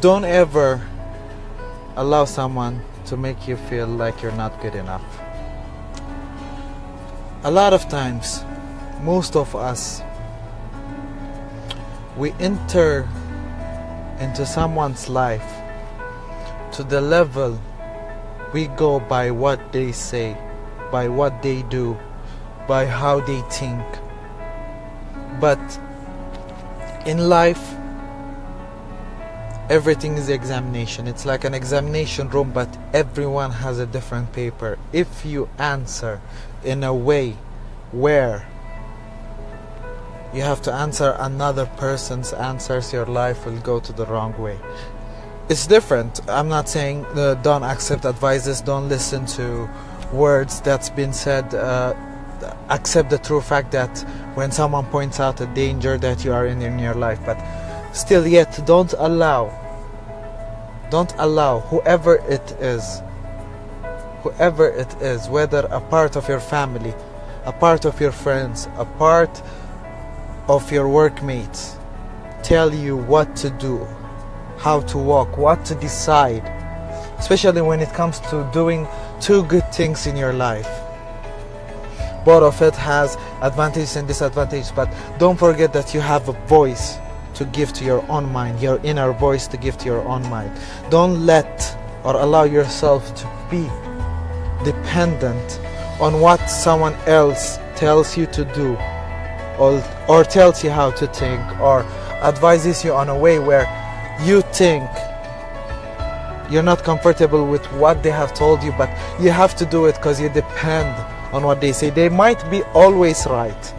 Don't ever allow someone to make you feel like you're not good enough. A lot of times, most of us, we enter into someone's life to the level we go by what they say, by what they do, by how they think. But in life, everything is examination. It's like an examination room, but everyone has a different paper. If you answer in a way where you have to answer another person's answers, your life will go to the wrong way. It's different. I'm not saying don't accept advices, don't listen to words that's been said. Accept the true fact that when someone points out a danger that you are in your life, but still yet don't allow whoever it is, whether a part of your family, a part of your friends, a part of your workmates, tell you what to do, how to walk, what to decide, especially when it comes to doing two good things in your life. Both of it has advantages and disadvantages, but don't forget that you have a voice to give to your own mind, your inner voice to give to your own mind. Don't let or allow yourself to be dependent on what someone else tells you to do, or tells you how to think, or advises you on a way where you think you're not comfortable with what they have told you, but you have to do it because you depend on what they say. They might be always right.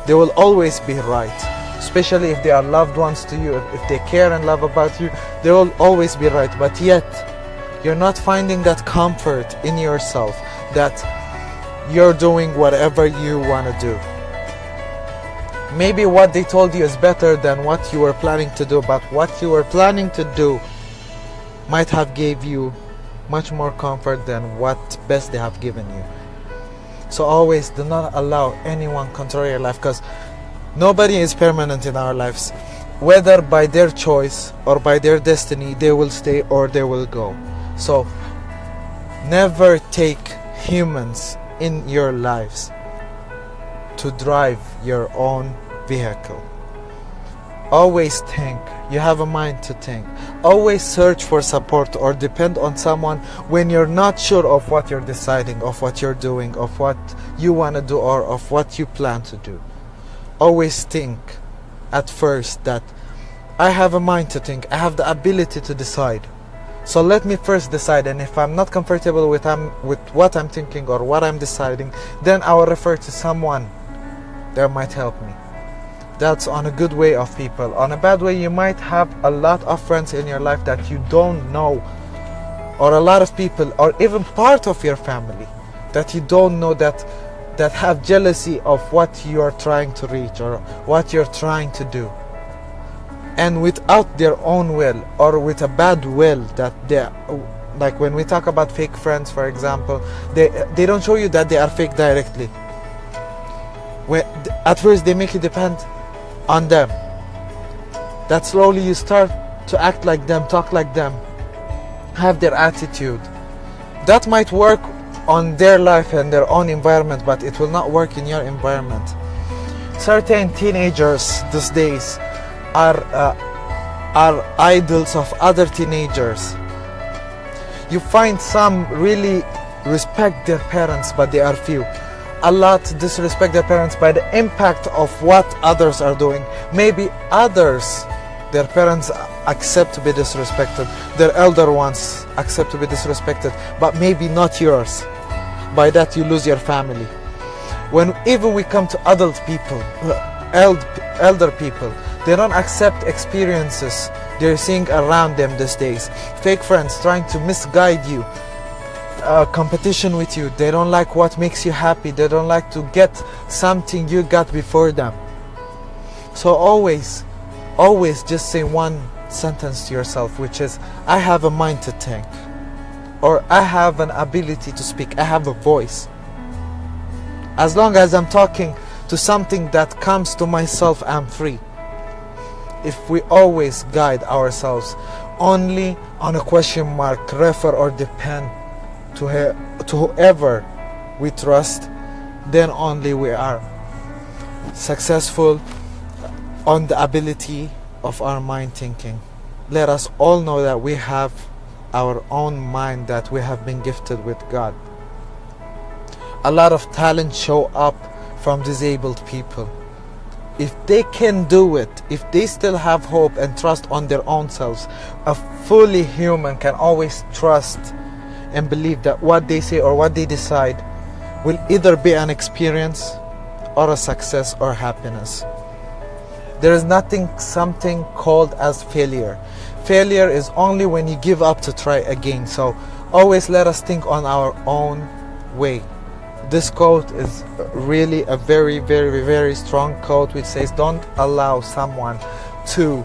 They will always be right, especially if they are loved ones to you. If they care and love about you, they will always be right. But yet you're not finding that comfort in yourself, that you're doing whatever you want to do. Maybe what they told you is better than what you were planning to do, but what you were planning to do might have gave you much more comfort than what best they have given you. So always do not allow anyone control your life, because nobody is permanent in our lives. Whether by their choice or by their destiny, they will stay or they will go. So never take humans in your lives to drive your own vehicle. Always think. You have a mind to think. Always search for support or depend on someone when you're not sure of what you're deciding, of what you're doing, of what you want to do, or of what you plan to do. Always think at first that I have a mind to think, I have the ability to decide. So let me first decide, and if I'm not comfortable with what I'm thinking or what I'm deciding, then I will refer to someone that might help me. That's on a good way of people. On a bad way, you might have a lot of friends in your life that you don't know, or a lot of people, or even part of your family that you don't know, that have jealousy of what you are trying to reach or what you're trying to do. And without their own will, or with a bad will, that they, like when we talk about fake friends, for example, they don't show you that they are fake directly. At first they make you depend on them. That slowly you start to act like them, talk like them, have their attitude. That might work on their life and their own environment, but it will not work in your environment. Certain teenagers these days are idols of other teenagers. You find some really respect their parents, but they are few. A lot disrespect their parents by the impact of what others are doing. Maybe others, their parents accept to be disrespected, their elder ones accept to be disrespected, but maybe not yours. By that you lose your family. When even we come to adult people, elder people, they don't accept experiences they're seeing around them these days. Fake friends trying to misguide you, competition with you. They don't like what makes you happy. They don't like to get something you got before them. So always just say one sentence to yourself, which is, I have a mind to think, or I have an ability to speak, I have a voice. As long as I'm talking to something that comes to myself, I'm free. if we always guide ourselves only on a question mark, refer or depend to whoever we trust, then only we are successful on the ability of our mind thinking. Let us all know that we have our own mind that we have been gifted with God. A lot of talent show up from disabled people. If they can do it, if they still have hope and trust on their own selves, a fully human can always trust and believe that what they say or what they decide will either be an experience or a success or happiness. There is something called as failure. Failure is only when you give up to try again. So always let us think on our own way. This quote is really a very, very, very strong quote, which says, don't allow someone to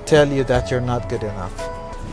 tell you that you're not good enough.